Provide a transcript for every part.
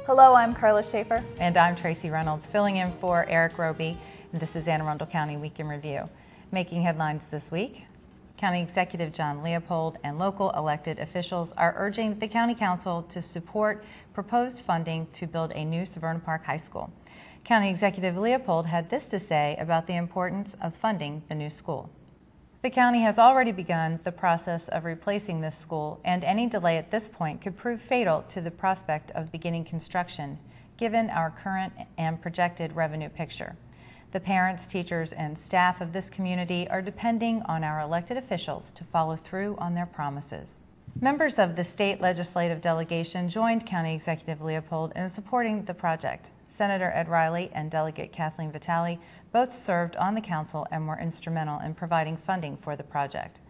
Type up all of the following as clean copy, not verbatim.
Hello, I'm Karla Schaffer. And I'm Tracie Reynolds, filling in for Eric Roby, and this is Anne Arundel County Week in Review. Making headlines this week, County Executive John Leopold and local elected officials are urging the County Council to support proposed funding to build a new Severna Park High School. County Executive Leopold had this to say about the importance of funding the new school. The county has already begun the process of replacing this school, and any delay at this point could prove fatal to the prospect of beginning construction, given our current and projected revenue picture. The parents, teachers, and staff of this community are depending on our elected officials to follow through on their promises. Members of the state legislative delegation joined County Executive Leopold in supporting the project. Senator Ed Riley and Delegate Kathleen Vitale both served on the council and were instrumental in providing funding for the project.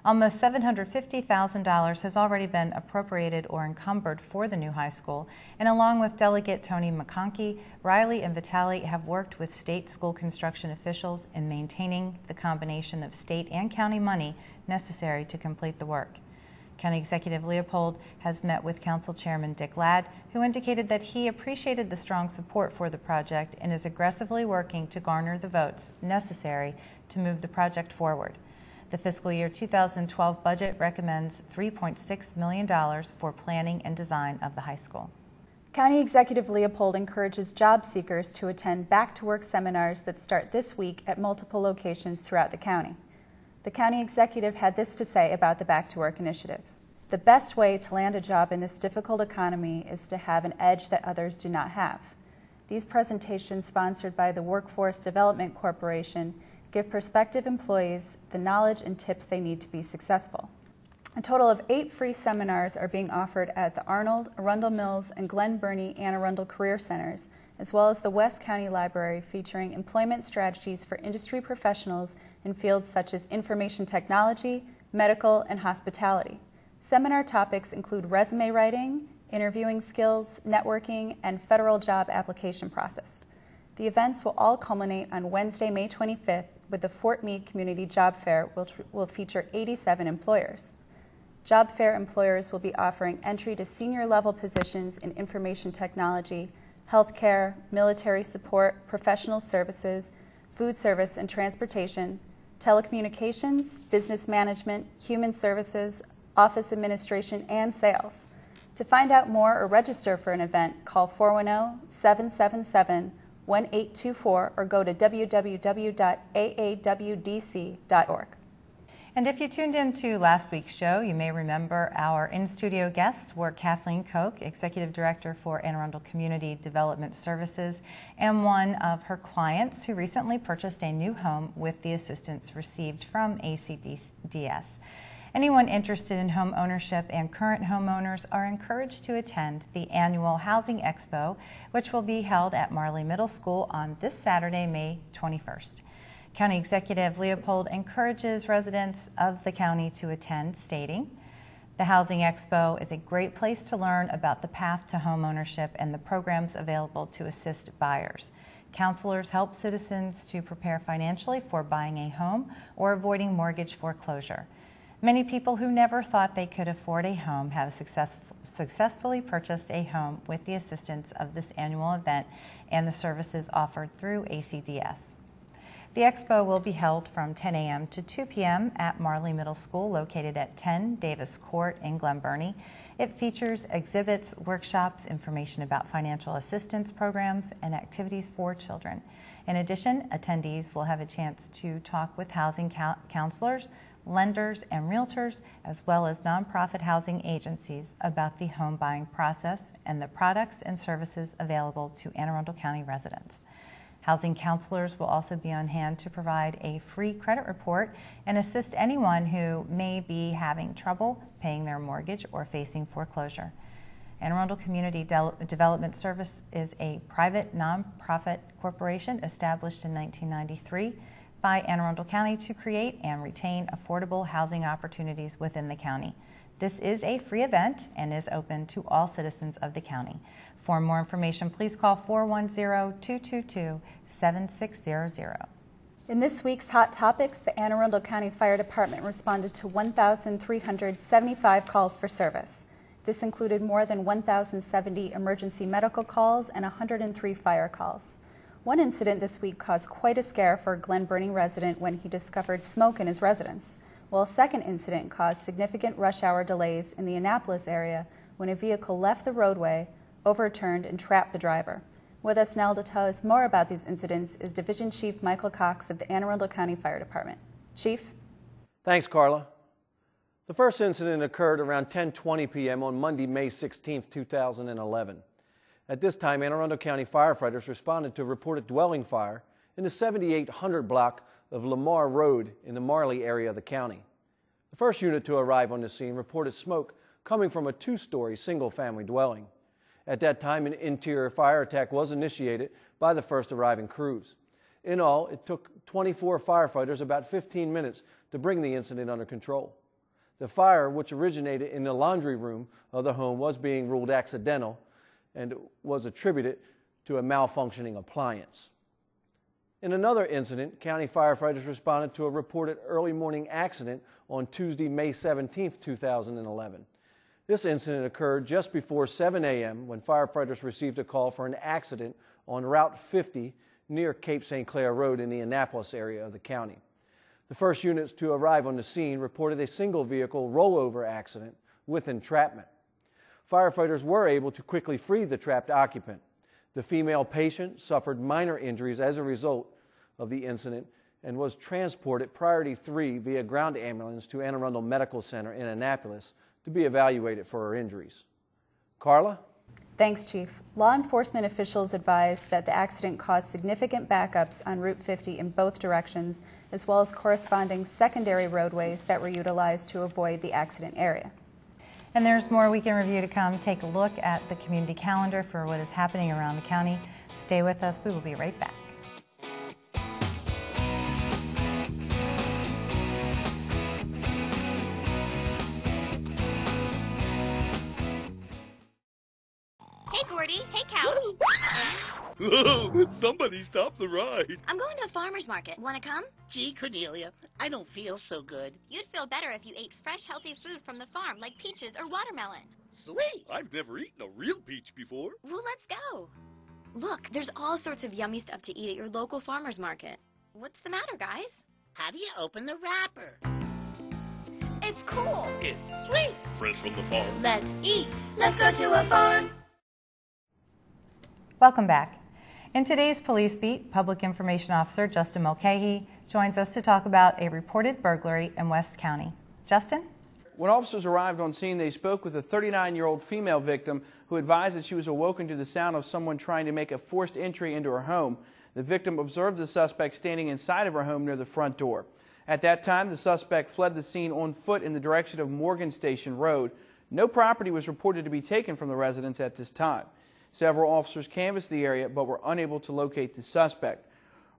Almost $750,000 has already been appropriated or encumbered for the new high school, and along with Delegate Tony McConkey, Riley and Vitale have worked with state school construction officials in maintaining the combination of state and county money necessary to complete the work. County Executive Leopold has met with Council Chairman Dick Ladd, who indicated that he appreciated the strong support for the project and is aggressively working to garner the votes necessary to move the project forward. The fiscal year 2012 budget recommends $3.6 million for planning and design of the high school. County Executive Leopold encourages job seekers to attend back-to-work seminars that start this week at multiple locations throughout the county. The county executive had this to say about the Back to Work initiative. The best way to land a job in this difficult economy is to have an edge that others do not have. These presentations, sponsored by the Workforce Development Corporation, give prospective employees the knowledge and tips they need to be successful. A total of 8 free seminars are being offered at the Arnold, Arundel Mills, and Glen Burnie Anne Arundel Career Centers, as well as the West County Library, featuring employment strategies for industry professionals in fields such as information technology, medical, and hospitality. Seminar topics include resume writing, interviewing skills, networking, and federal job application process. The events will all culminate on Wednesday, May 25th, with the Fort Meade Community Job Fair, which will feature 87 employers. Job Fair employers will be offering entry to senior-level positions in information technology, healthcare, military support, professional services, food service and transportation, telecommunications, business management, human services, office administration, and sales. To find out more or register for an event, call 410-777-1824 or go to www.aawdc.org. And if you tuned into last week's show, you may remember our in-studio guests were Kathleen Koch, Executive Director for Anne Arundel Community Development Services, and one of her clients who recently purchased a new home with the assistance received from ACDS. Anyone interested in home ownership and current homeowners are encouraged to attend the annual Housing Expo, which will be held at Marley Middle School on this Saturday, May 21st. County Executive Leopold encourages residents of the county to attend, stating, "The Housing Expo is a great place to learn about the path to home ownership and the programs available to assist buyers. Counselors help citizens to prepare financially for buying a home or avoiding mortgage foreclosure. Many people who never thought they could afford a home have successfully purchased a home with the assistance of this annual event and the services offered through ACDS. The expo will be held from 10 a.m. to 2 p.m. at Marley Middle School, located at 10 Davis Court in Glen Burnie. It features exhibits, workshops, information about financial assistance programs, and activities for children. In addition, attendees will have a chance to talk with housing counselors, lenders, and realtors, as well as nonprofit housing agencies about the home buying process and the products and services available to Anne Arundel County residents. Housing counselors will also be on hand to provide a free credit report and assist anyone who may be having trouble paying their mortgage or facing foreclosure. Anne Arundel Community Development Service is a private nonprofit corporation established in 1993 by Anne Arundel County to create and retain affordable housing opportunities within the county. This is a free event and is open to all citizens of the county. For more information, please call 410-222-7600. In this week's Hot Topics, the Anne Arundel County Fire Department responded to 1,375 calls for service. This included more than 1,070 emergency medical calls and 103 fire calls. One incident this week caused quite a scare for a Glen Burnie resident when he discovered smoke in his residence, while a second incident caused significant rush hour delays in the Annapolis area when a vehicle left the roadway, overturned, and trapped the driver. With us now to tell us more about these incidents is Division Chief Michael Cox of the Anne Arundel County Fire Department. Chief? Thanks, Karla. The first incident occurred around 10:20 p.m. on Monday, May 16, 2011. At this time, Anne Arundel County firefighters responded to a reported dwelling fire in the 7800 block of Lamar Road in the Marley area of the county. The first unit to arrive on the scene reported smoke coming from a two-story single-family dwelling. At that time, an interior fire attack was initiated by the first arriving crews. In all, it took 24 firefighters about 15 minutes to bring the incident under control. The fire, which originated in the laundry room of the home, was being ruled accidental and was attributed to a malfunctioning appliance. In another incident, county firefighters responded to a reported early morning accident on Tuesday, May 17, 2011. This incident occurred just before 7 a.m. when firefighters received a call for an accident on Route 50 near Cape St. Clair Road in the Annapolis area of the county. The first units to arrive on the scene reported a single vehicle rollover accident with entrapment. Firefighters were able to quickly free the trapped occupant. The female patient suffered minor injuries as a result of the incident and was transported Priority 3 via ground ambulance to Anne Arundel Medical Center in Annapolis to be evaluated for her injuries. Karla? Thanks, Chief. Law enforcement officials advised that the accident caused significant backups on Route 50 in both directions, as well as corresponding secondary roadways that were utilized to avoid the accident area. And there's more Weekend Review to come. Take a look at the community calendar for what is happening around the county. Stay with us. We will be right back. Hey, Couch. Whoa, somebody stop the ride. I'm going to a farmer's market. Want to come? Gee, Cornelia, I don't feel so good. You'd feel better if you ate fresh, healthy food from the farm, like peaches or watermelon. Sweet. I've never eaten a real peach before. Well, let's go. Look, there's all sorts of yummy stuff to eat at your local farmer's market. What's the matter, guys? How do you open the wrapper? It's cool. It's Sweet. fresh from the farm. Let's eat. Let's go to a farm. Welcome back. In today's Police Beat, Public Information Officer Justin Mulcahy joins us to talk about a reported burglary in West County. Justin? When officers arrived on scene, they spoke with a 39-year-old female victim who advised that she was awoken to the sound of someone trying to make a forced entry into her home. The victim observed the suspect standing inside of her home near the front door. At that time, the suspect fled the scene on foot in the direction of Morgan Station Road. No property was reported to be taken from the residence at this time. Several officers canvassed the area but were unable to locate the suspect.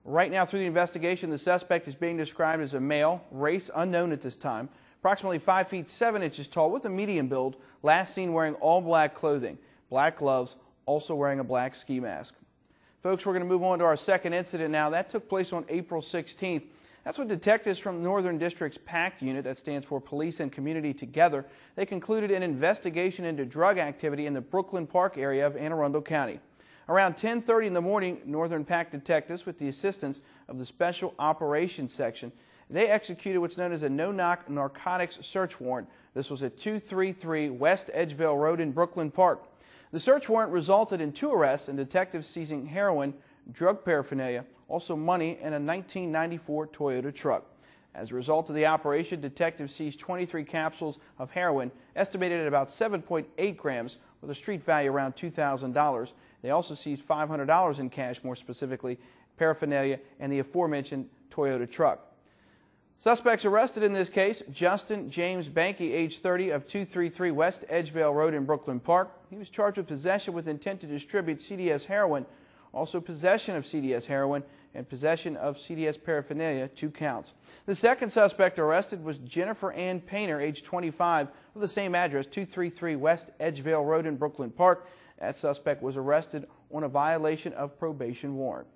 Right now, through the investigation, the suspect is being described as a male, race unknown at this time, approximately 5 feet 7 inches tall with a medium build, last seen wearing all black clothing, black gloves, also wearing a black ski mask. Folks, we're going to move on to our second incident now. That took place on April 16th. That's when detectives from Northern District's PACT unit, that stands for Police and Community Together, they concluded an investigation into drug activity in the Brooklyn Park area of Anne Arundel County. Around 10:30 in the morning, Northern PACT detectives, with the assistance of the Special Operations Section, they executed what's known as a no-knock narcotics search warrant. This was at 233 West Edgevale Road in Brooklyn Park. The search warrant resulted in 2 arrests and detectives seizing heroin, drug paraphernalia, also money, and a 1994 Toyota truck. As a result of the operation, detectives seized 23 capsules of heroin, estimated at about 7.8 grams, with a street value around $2,000. They also seized $500 in cash, more specifically paraphernalia, and the aforementioned Toyota truck. Suspects arrested in this case: Justin James Banky, age 30, of 233 West Edgevale Road in Brooklyn Park. He was charged with possession with intent to distribute CDS heroin, also possession of CDS heroin, and possession of CDS paraphernalia, 2 counts. The second suspect arrested was Jennifer Ann Painter, age 25, of the same address, 233 West Edgevale Road in Brooklyn Park. That suspect was arrested on a violation of probation warrant.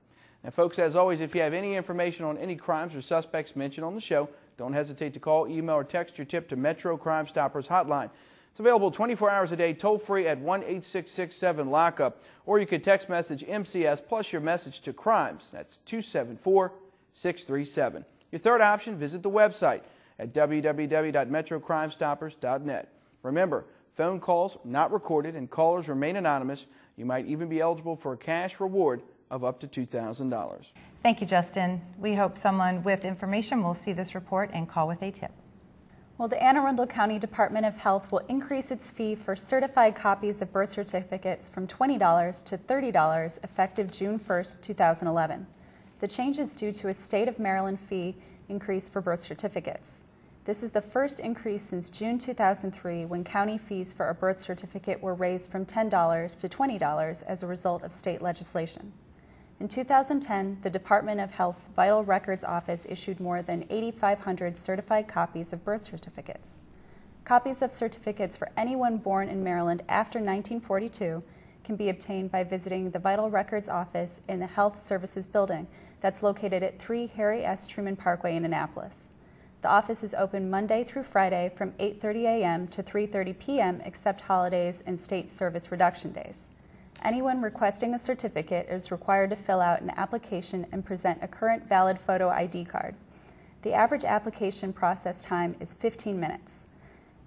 Now, folks, as always, if you have any information on any crimes or suspects mentioned on the show, don't hesitate to call, email, or text your tip to Metro Crime Stoppers hotline. It's available 24 hours a day, toll-free at 1-866-7-LOCK-UP, or you could text message MCS plus your message to CRIMES. That's 274-637. Your third option, visit the website at www.metrocrimestoppers.net. Remember, phone calls not recorded and callers remain anonymous. You might even be eligible for a cash reward of up to $2,000. Thank you, Justin. We hope someone with information will see this report and call with a tip. Well, the Anne Arundel County Department of Health will increase its fee for certified copies of birth certificates from $20 to $30 effective June 1, 2011. The change is due to a state of Maryland fee increase for birth certificates. This is the first increase since June 2003, when county fees for a birth certificate were raised from $10 to $20 as a result of state legislation. In 2010, the Department of Health's Vital Records Office issued more than 8,500 certified copies of birth certificates. Copies of certificates for anyone born in Maryland after 1942 can be obtained by visiting the Vital Records Office in the Health Services Building that's located at 3 Harry S. Truman Parkway in Annapolis. The office is open Monday through Friday from 8:30 a.m. to 3:30 p.m. except holidays and state service reduction days. Anyone requesting a certificate is required to fill out an application and present a current valid photo ID card. The average application process time is 15 minutes.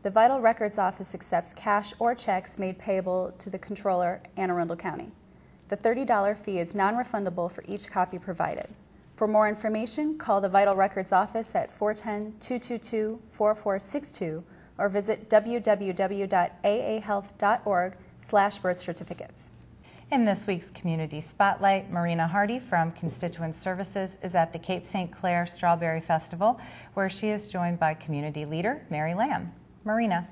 The Vital Records Office accepts cash or checks made payable to the Controller, Anne Arundel County. The $30 fee is non-refundable for each copy provided. For more information, call the Vital Records Office at 410-222-4462 or visit www.aahealth.org/birth certificates. In this week's Community Spotlight, Marina Hardy from Constituent Services is at the Cape St. Clair Strawberry Festival, where she is joined by community leader Mary Lamb. Marina.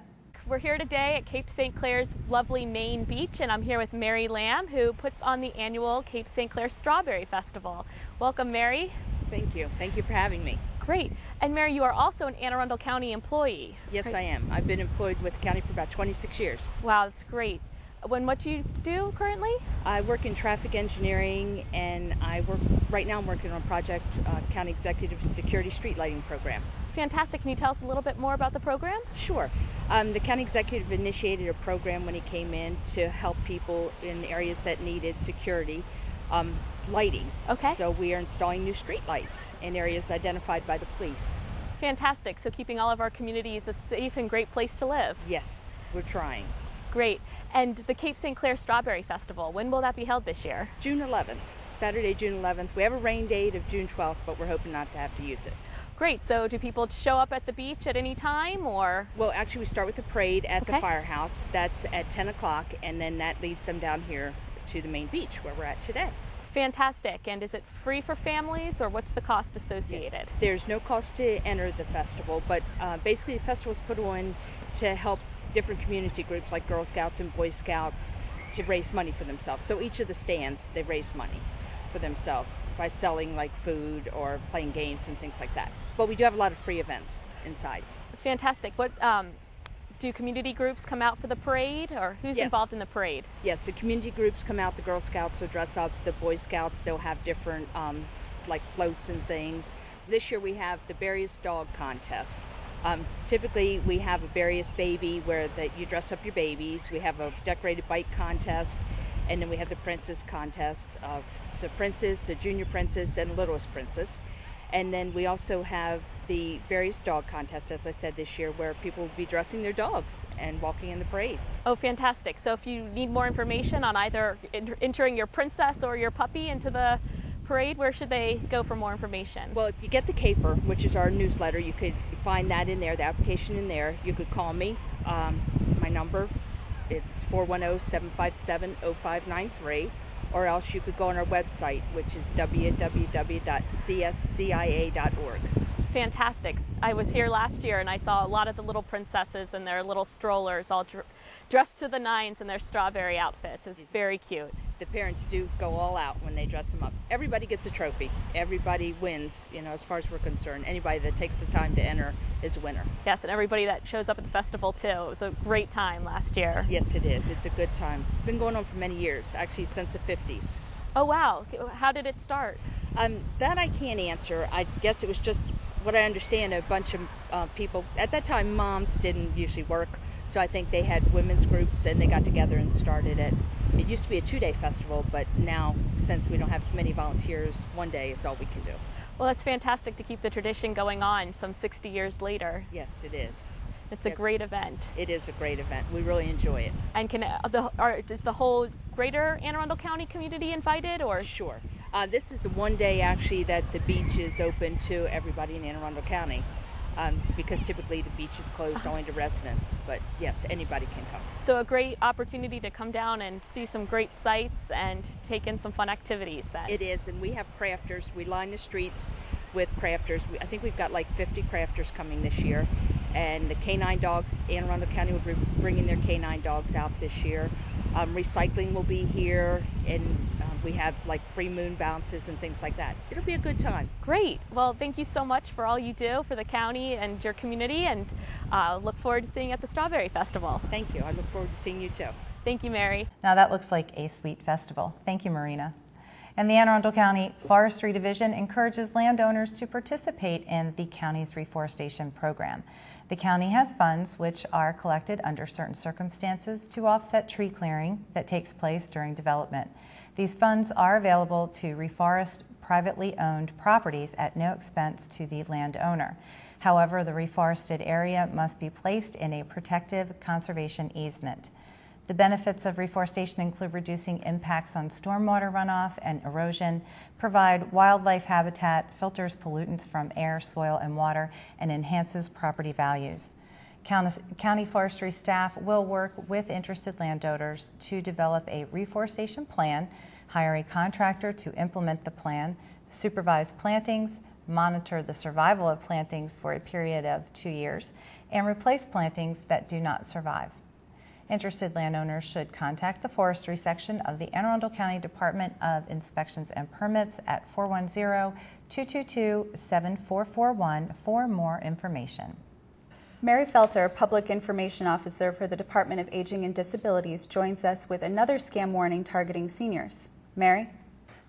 We're here today at Cape St. Clair's lovely Maine beach, and I'm here with Mary Lamb, who puts on the annual Cape St. Clair Strawberry Festival. Welcome, Mary. Thank you. Thank you for having me. Great. And Mary, you are also an Anne Arundel County employee. Yes, right? I am. I've been employed with the county for about 26 years. Wow, that's great. What do you do currently? I work in traffic engineering, and right now I'm working on a project, County Executive Security Street Lighting Program. Fantastic. Can you tell us a little bit more about the program? Sure. The county executive initiated a program when he came in to help people in areas that needed security lighting. Okay. So we are installing new street lights in areas identified by the police. Fantastic. So keeping all of our communities a safe and great place to live. Yes, we're trying. Great. And the Cape St. Clair Strawberry Festival, when will that be held this year? June 11th, Saturday, June 11th. We have a rain date of June 12th, but we're hoping not to have to use it. Great. So do people show up at the beach at any time, or? Well, actually, we start with the parade at the firehouse. That's at 10 o'clock, and then that leads them down here to the main beach where we're at today. Fantastic. And is it free for families, or what's the cost associated? There's no cost to enter the festival, but basically the festival is put on to help different community groups like Girl Scouts and Boy Scouts to raise money for themselves. So each of the stands, they raise money for themselves by selling like food or playing games and things like that. But we do have a lot of free events inside. Fantastic. What do community groups come out for the parade, or who's involved in the parade? Yes, the community groups come out. The Girl Scouts will dress up. The Boy Scouts, they'll have different like floats and things. This year we have the Berriest Dog Contest. Typically we have a Berriest Baby where you dress up your babies. We have a decorated bike contest, and then we have the Princess Contest. So Princess, a Junior Princess, and a Littlest Princess. And then we also have the Berriest Dog Contest, as I said, this year, where people will be dressing their dogs and walking in the parade. Oh, fantastic. So if you need more information on either entering your princess or your puppy into the parade, where should they go for more information? Well, if you get the caper, which is our newsletter, you could find that in there, the application in there. You could call me. My number, it's 410-757-0593. Or else you could go on our website, which is www.cscia.org. Fantastic. I was here last year and I saw a lot of the little princesses in their little strollers, all dressed to the nines in their strawberry outfits. It was very cute. The parents do go all out when they dress them up. Everybody gets a trophy. Everybody wins, as far as we're concerned. Anybody that takes the time to enter is a winner. Yes, and everybody that shows up at the festival too. It was a great time last year. Yes, it is. It's a good time. It's been going on for many years, actually since the 50s. Oh, wow. How did it start? That I can't answer. I guess it was just what I understand, a bunch of people, at that time moms didn't usually work, so I think they had women's groups and they got together and started it. It used to be a 2-day festival, but now, since we don't have as many volunteers, 1 day is all we can do. Well, that's fantastic to keep the tradition going on some 60 years later. Yes, it is. It's a great event. It is a great event. We really enjoy it. And is the whole greater Anne Arundel County community invited, or? Sure. This is the 1 day actually that the beach is open to everybody in Anne Arundel County, because typically the beach is closed only to residents. But yes, anybody can come. So a great opportunity to come down and see some great sights and take in some fun activities then. It is, and we have crafters. We line the streets with crafters. I think we've got like 50 crafters coming this year. And the canine dogs, Anne Arundel County will be bringing their canine dogs out this year. Recycling will be here, and we have like free moon bounces and things like that. It'll be a good time. Great. Well, thank you so much for all you do for the county and your community, and look forward to seeing you at the Strawberry Festival. Thank you. I look forward to seeing you too. Thank you, Mary. Now that looks like a sweet festival. Thank you, Marina. And the Anne Arundel County Forestry Division encourages landowners to participate in the county's reforestation program. The county has funds which are collected under certain circumstances to offset tree clearing that takes place during development. These funds are available to reforest privately owned properties at no expense to the landowner. However, the reforested area must be placed in a protective conservation easement. The benefits of reforestation include reducing impacts on stormwater runoff and erosion, provide wildlife habitat, filters pollutants from air, soil, and water, and enhances property values. County forestry staff will work with interested landowners to develop a reforestation plan, hire a contractor to implement the plan, supervise plantings, monitor the survival of plantings for a period of 2 years, and replace plantings that do not survive. Interested landowners should contact the forestry section of the Anne Arundel County Department of Inspections and Permits at 410-222-7441 for more information. Mary Felter, Public Information Officer for the Department of Aging and Disabilities, joins us with another scam warning targeting seniors. Mary?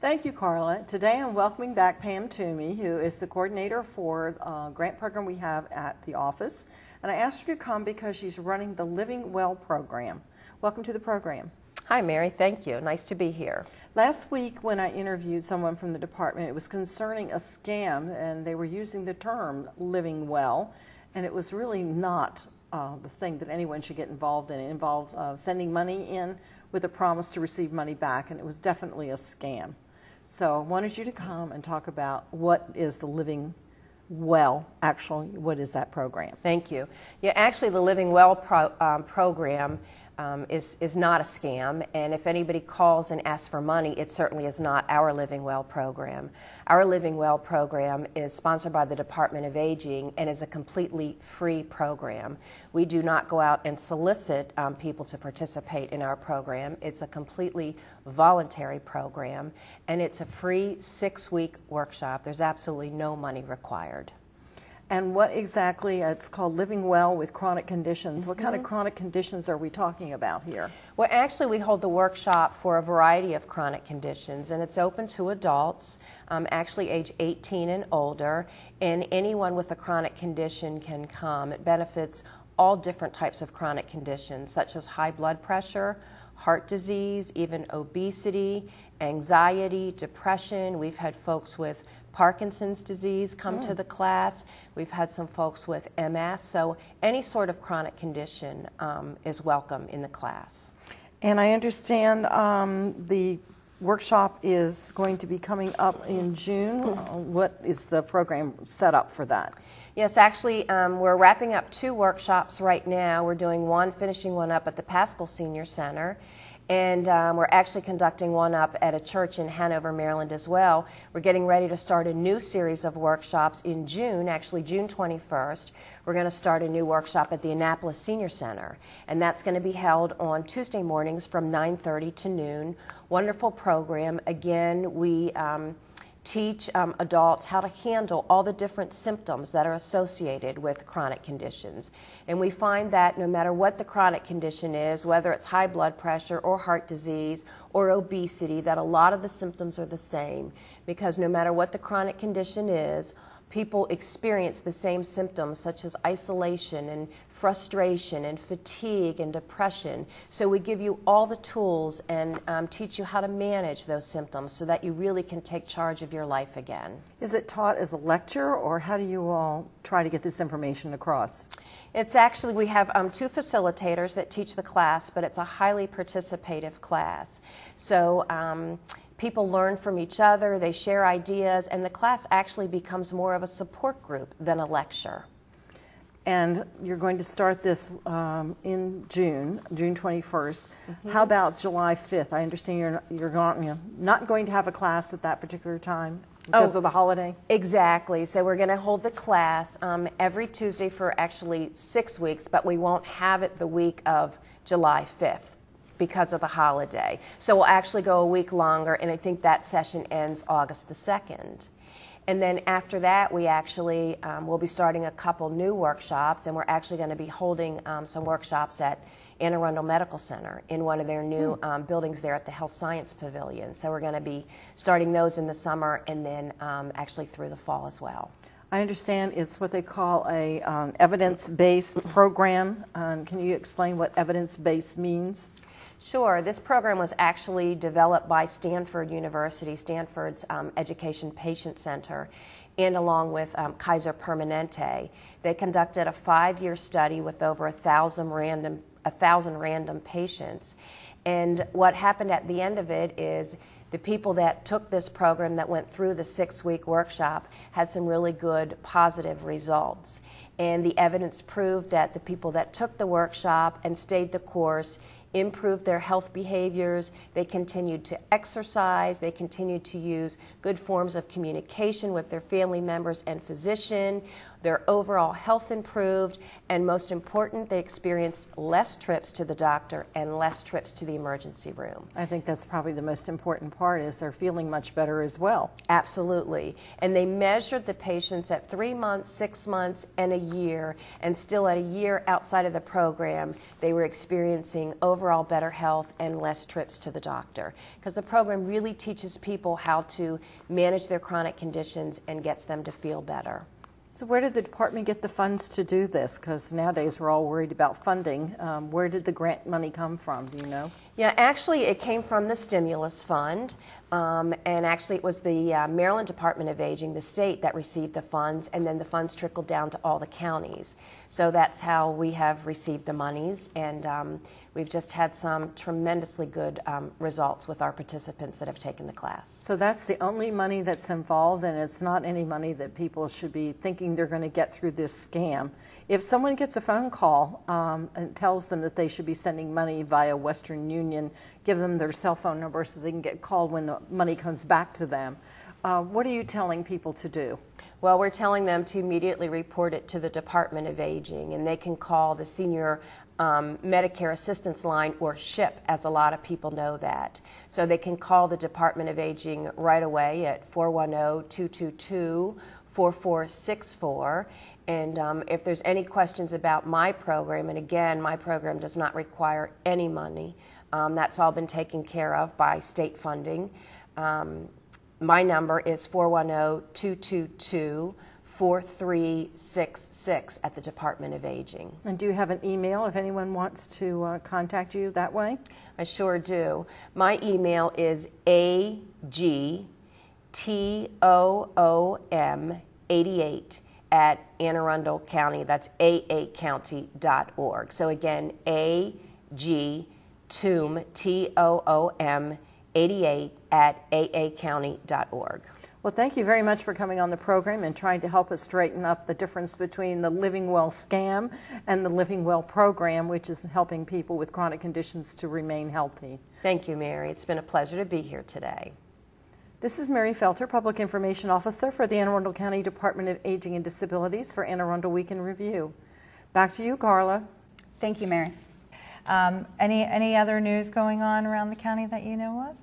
Thank you, Karla. Today I'm welcoming back Pam Toomey, who is the coordinator for a grant program we have at the office. And I asked her to come because she's running the Living Well program. Welcome to the program. Hi, Mary. Thank you. Nice to be here. Last week when I interviewed someone from the department, it was concerning a scam, and they were using the term Living Well, and it was really not the thing that anyone should get involved in. It involves sending money in with a promise to receive money back, and it was definitely a scam. So I wanted you to come and talk about what is the Living Well, actually, what is that program? Thank you. Yeah, actually the Living Well program is not a scam, and if anybody calls and asks for money, it certainly is not our Living Well program. Our Living Well program is sponsored by the Department of Aging and is a completely free program. We do not go out and solicit people to participate in our program. It's a completely voluntary program, and it's a free 6-week workshop. There's absolutely no money required. And what exactly, it's called Living Well with Chronic Conditions. What kind of chronic conditions are we talking about here? Well, actually, we hold the workshop for a variety of chronic conditions, and it's open to adults, actually age 18 and older, and anyone with a chronic condition can come. It benefits all different types of chronic conditions, such as high blood pressure, heart disease, even obesity, anxiety, depression. We've had folks with Parkinson's disease come to the class. We've had some folks with MS, so any sort of chronic condition is welcome in the class. And I understand the workshop is going to be coming up in June. What is the program set up for that? Yes, actually, we're wrapping up 2 workshops right now. We're doing one, finishing one up at the Pascal Senior Center, and we're actually conducting one up at a church in Hanover, Maryland as well. We're getting ready to start a new series of workshops in June, actually June 21st. We're going to start a new workshop at the Annapolis Senior Center, and that's going to be held on Tuesday mornings from 9:30 to noon. Wonderful program. Again, we teach adults how to handle all the different symptoms that are associated with chronic conditions. And we find that no matter what the chronic condition is, whether it's high blood pressure or heart disease or obesity, that a lot of the symptoms are the same, because no matter what the chronic condition is, people experience the same symptoms such as isolation and frustration and fatigue and depression. So we give you all the tools and teach you how to manage those symptoms so that you really can take charge of your life again. Is it taught as a lecture, or how do you all try to get this information across? It's actually, we have 2 facilitators that teach the class, but it's a highly participative class. So people learn from each other, they share ideas, and the class actually becomes more of a support group than a lecture. And you're going to start this in June 21st. How about July 5th? I understand you're not going to have a class at that particular time because of the holiday? Exactly. So we're going to hold the class every Tuesday for actually 6 weeks, but we won't have it the week of July 5th. Because of the holiday. So we'll actually go a week longer, and I think that session ends August the 2nd. And then after that, we actually will be starting a couple new workshops, and we're actually going to be holding some workshops at Anne Arundel Medical Center in one of their new buildings there at the Health Science Pavilion. So we're going to be starting those in the summer and then actually through the fall as well. I understand it's what they call a evidence-based program. Can you explain what evidence-based means? Sure. This program was actually developed by Stanford University, Stanford's Education Patient Center, and along with Kaiser Permanente. They conducted a 5-year study with over 1,000 random patients. And what happened at the end of it is the people that took this program that went through the 6-week workshop had some really good positive results. And the evidence proved that the people that took the workshop and stayed the course improved their health behaviors, they continued to exercise, they continued to use good forms of communication with their family members and physician, their overall health improved, and most important, they experienced less trips to the doctor and less trips to the emergency room. I think that's probably the most important part, is they're feeling much better as well. Absolutely. And they measured the patients at 3 months, 6 months, and a year, and still at a year outside of the program, they were experiencing overall better health and less trips to the doctor. Because the program really teaches people how to manage their chronic conditions and gets them to feel better. So where did the department get the funds to do this? Because nowadays we're all worried about funding. Where did the grant money come from? Do you know? Yeah, actually it came from the stimulus fund, and actually it was the Maryland Department of Aging, the state, that received the funds, and then the funds trickled down to all the counties. So that's how we have received the monies, and we've just had some tremendously good results with our participants that have taken the class. So that's the only money that's involved, and it's not any money that people should be thinking they're going to get through this scam. If someone gets a phone call and tells them that they should be sending money via Western Union, give them their cell phone number so they can get called when the money comes back to them, what are you telling people to do? Well, we're telling them to immediately report it to the Department of Aging, and they can call the Senior Medicare Assistance Line, or SHIP, as a lot of people know that. So they can call the Department of Aging right away at 410-222-4464. And if there's any questions about my program, and again, my program does not require any money, that's all been taken care of by state funding. My number is 410-222-4366 at the Department of Aging. And do you have an email if anyone wants to contact you that way? I sure do. My email is agtoom88 at Anne Arundel County. That's aacounty.org. So again, agtoom, TOOM, 88 at aacounty.org. Well, thank you very much for coming on the program and trying to help us straighten up the difference between the Living Well scam and the Living Well program, which is helping people with chronic conditions to remain healthy. Thank you, Mary. It's been a pleasure to be here today. This is Mary Felter, Public Information Officer for the Anne Arundel County Department of Aging and Disabilities for Anne Arundel Week in Review. Back to you, Karla. Thank you, Mary. Any other news going on around the county that you know of?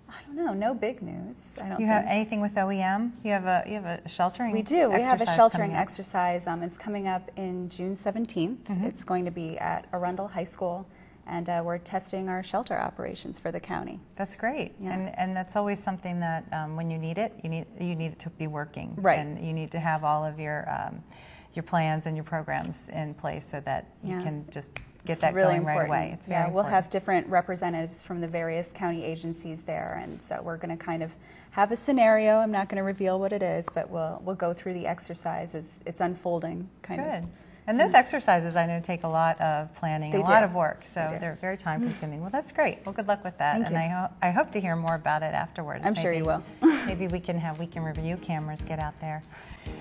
I don't know. No big news. I don't You have anything with OEM? You have a sheltering. We do. We have a exercise sheltering coming up. exercise. It's coming up in June 17th. It's going to be at Arundel High School, And we're testing our shelter operations for the county. That's great. Yeah. And that's always something that when you need it, you need it to be working. Right. And you need to have all of your plans and your programs in place so that you can just get that really going important. right away. It's very we'll important. have different representatives from the various county agencies there, and so we're going to kind of have a scenario. I'm not going to reveal what it is, but we'll go through the exercise as it's unfolding. Good. And those exercises, I know, take a lot of planning, a lot of work, so they're very time-consuming. Well, that's great. Well, good luck with that. Thank and you. I hope to hear more about it afterwards. I'm sure you will. Maybe we can have Week in Review cameras get out there.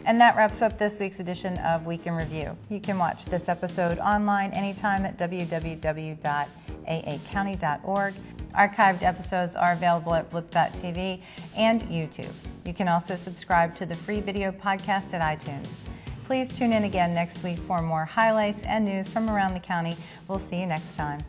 And that wraps up this week's edition of Week in Review. You can watch this episode online anytime at www.aacounty.org. Archived episodes are available at blip.tv and YouTube. You can also subscribe to the free video podcast at iTunes. Please tune in again next week for more highlights and news from around the county. We'll see you next time.